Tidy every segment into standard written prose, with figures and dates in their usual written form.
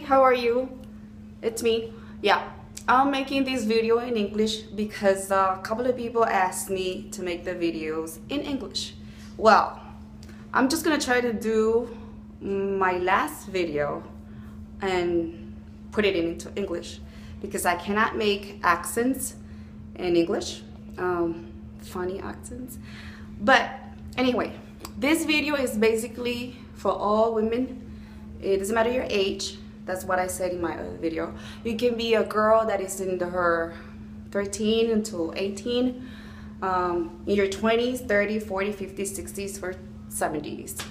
how are you? It's me. Yeah, I'm making this video in English because a couple of people asked me to make the videos in English. Well, I'm just gonna try to do my last video and put it into English because I cannot make accents in English, funny accents. But anyway, this video is basically for all women. It doesn't matter your age. That's what I said in my other video. You can be a girl that is in her 13 until 18, in your 20s, 30, 40, 50s, 60s, or 70s.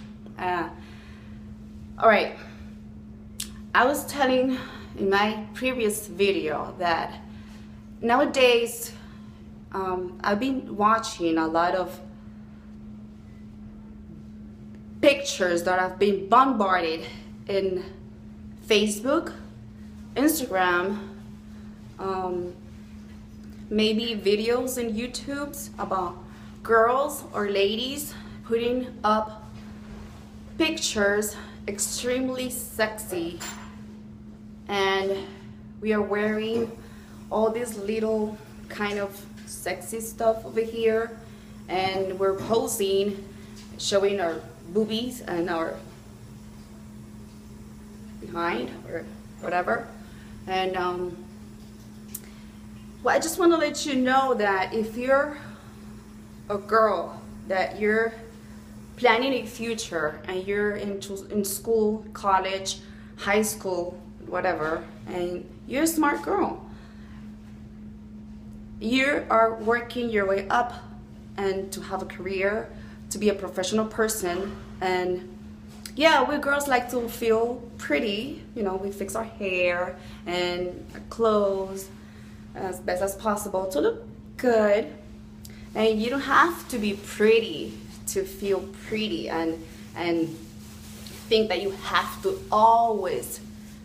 All right. I was telling in my previous video that nowadays I've been watching a lot of pictures that have been bombarded in Facebook, Instagram, maybe videos in YouTubes about girls or ladies putting up pictures extremely sexy, and we are wearing all this little kind of sexy stuff over here, and we're posing, showing our boobies and our behind or whatever. And well, I just want to let you know that if you're a girl that you're planning a future and you're in school, college, high school, whatever, and you're a smart girl, you are working your way up and to have a career, to be a professional person. And yeah, we girls like to feel pretty, you know, we fix our hair and our clothes as best as possible to look good. And you don't have to be pretty to feel pretty and think that you have to always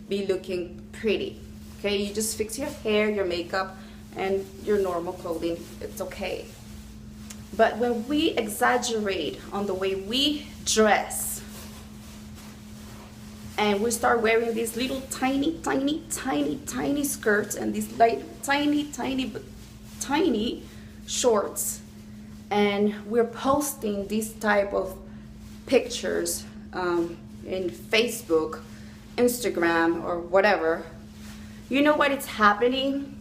be looking pretty. Okay, you just fix your hair, your makeup, and your normal clothing. It's okay. But when we exaggerate on the way we dress, and we start wearing these little tiny skirts and these light tiny shorts, and we're posting these type of pictures in Facebook, Instagram, or whatever, you know what is happening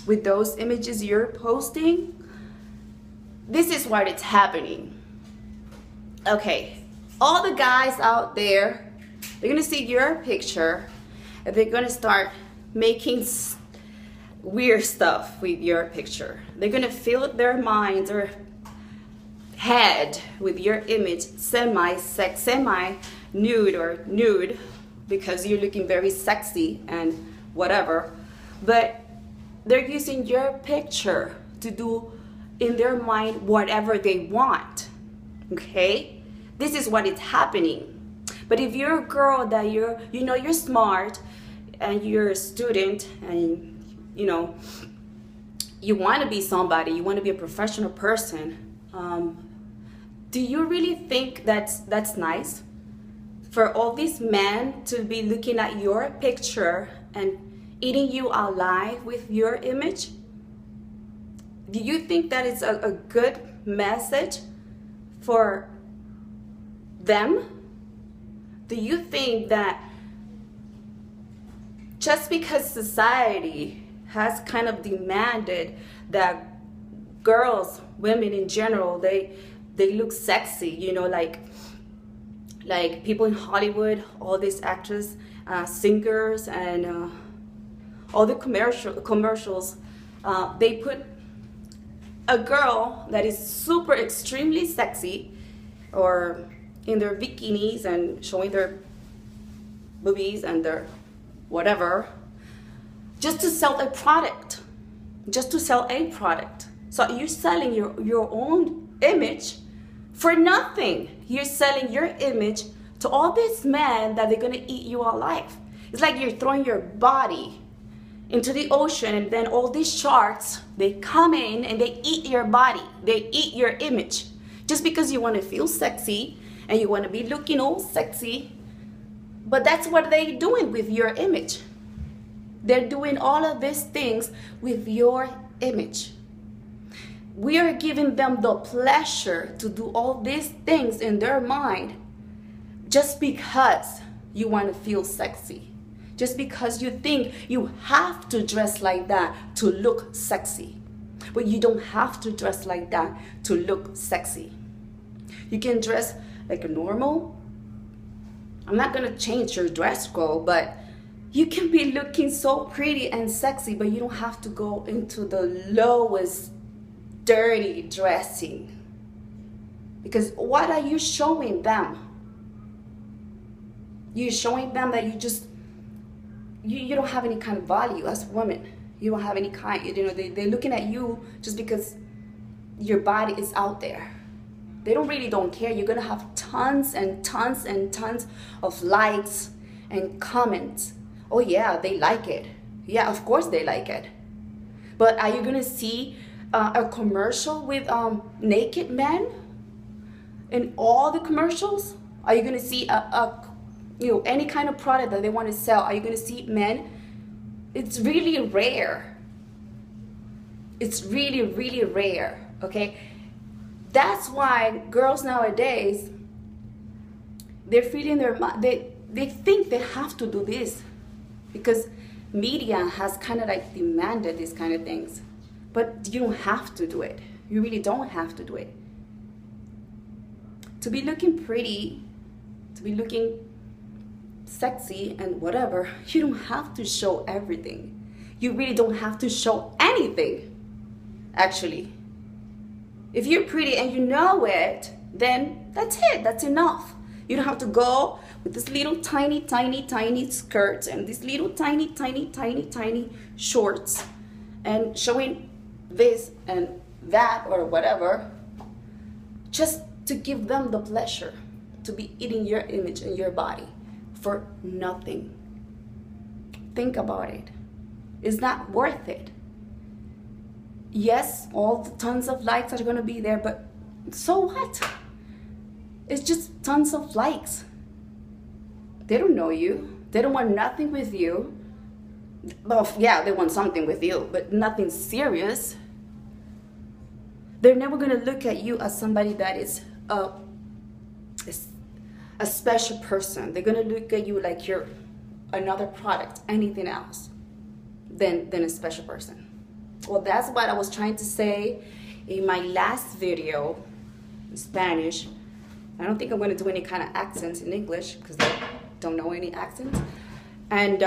with those images you're posting? This is what it's happening. Okay, all the guys out there, they're gonna see your picture and they're gonna start making weird stuff with your picture. They're gonna fill their minds or head with your image, semi-sex, semi-nude or nude, because you're looking very sexy and whatever. But they're using your picture to do in their mind whatever they want. Okay? This is what is happening. But if you're a girl that you're smart and you're a student and you know you want to be somebody, you want to be a professional person, do you really think that's nice for all these men to be looking at your picture and eating you alive with your image? Do you think that is a good message for them? Do you think that just because society has kind of demanded that girls, women in general, they look sexy, you know, like people in Hollywood, all these actors, singers, and all the commercials, they put a girl that is super extremely sexy or in their bikinis and showing their boobies and their whatever, just to sell a product, So you're selling your own image for nothing. You're selling your image to all these men that they're gonna eat you alive. It's like you're throwing your body into the ocean, and then all these sharks, they come in and they eat your body, they eat your image. Just because you want to feel sexy and you want to be looking all sexy, But that's what they're doing with your image. They're doing all of these things with your image. We are giving them the pleasure to do all these things in their mind just because you want to feel sexy. Just because you think you have to dress like that to look sexy. But you don't have to dress like that to look sexy. You can dress like a normal. I'm not going to change your dress code, but you can be looking so pretty and sexy, but you don't have to go into the lowest dirty dressing. Because what are you showing them? You're showing them that you don't have any kind of value as women. You don't have any kind, they're looking at you just because your body is out there. They don't care. You're gonna have tons and tons and tons of likes and comments. Oh yeah, they like it. Yeah, of course they like it. But are you gonna see a commercial with naked men in all the commercials? Are you gonna see any kind of product that they want to sell? Are you gonna see men? It's really rare. It's really, really rare. Okay. That's why girls nowadays, they're feeling they think they have to do this because media has kind of like demanded these kind of things. But you don't have to do it. You really don't have to do it. To be looking pretty, to be looking sexy and whatever, you don't have to show everything. You really don't have to show anything, actually. If you're pretty and you know it, then that's it. That's enough. You don't have to go with this little tiny, tiny, tiny skirts and these little tiny, tiny, tiny, tiny shorts and showing this and that or whatever, just to give them the pleasure to be eating your image and your body for nothing. Think about it. It's not worth it. Yes, all the tons of likes are going to be there, but so what? It's just tons of likes. They don't know you. They don't want nothing with you. Well, yeah, they want something with you, but nothing serious. They're never going to look at you as somebody that is a special person. They're going to look at you like you're another product, anything else than a special person. Well, that's what I was trying to say in my last video in Spanish. I don't think I'm going to do any kind of accents in English because I don't know any accents. And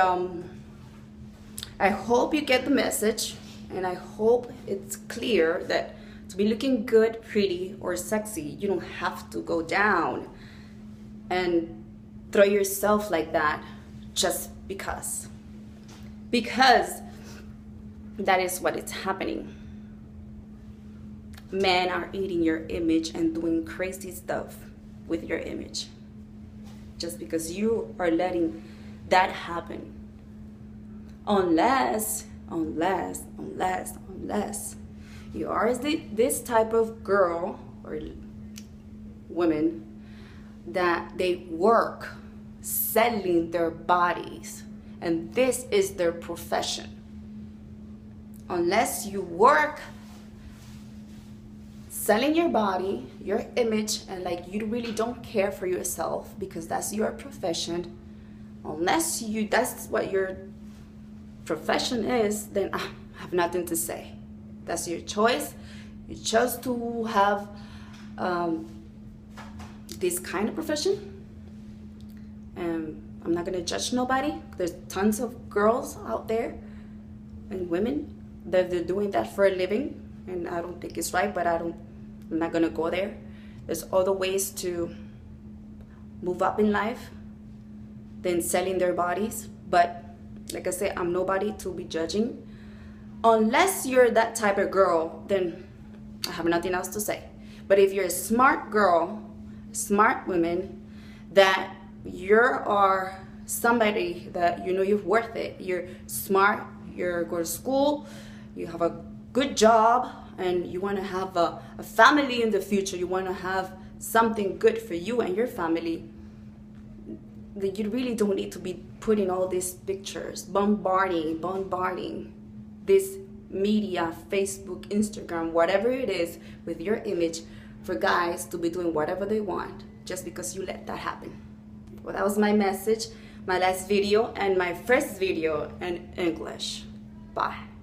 I hope you get the message, and I hope it's clear that to be looking good, pretty, or sexy, you don't have to go down and throw yourself like that just because. Because that is what is happening. Men are eating your image and doing crazy stuff with your image just because you are letting that happen. Unless you are this type of girl or women that they work selling their bodies and this is their profession. Unless you work selling your body, your image, and like you really don't care for yourself because that's your profession, unless that's what your profession is, then I have nothing to say. That's your choice. You chose to have this kind of profession. I'm not gonna judge nobody. There's tons of girls out there and women that they're doing that for a living, and I don't think it's right, but I'm not gonna go there. There's other ways to move up in life than selling their bodies. But like I said, I'm nobody to be judging. Unless you're that type of girl, then I have nothing else to say. But if you're a smart girl, smart woman, that you are somebody that you know you're worth it, you're smart, you go to school, you have a good job, and you want to have a family in the future, you want to have something good for you and your family, that you really don't need to be putting all these pictures, bombarding this media, Facebook, Instagram, whatever it is, with your image for guys to be doing whatever they want just because you let that happen. Well, that was my message, my last video and my first video in English. Bye.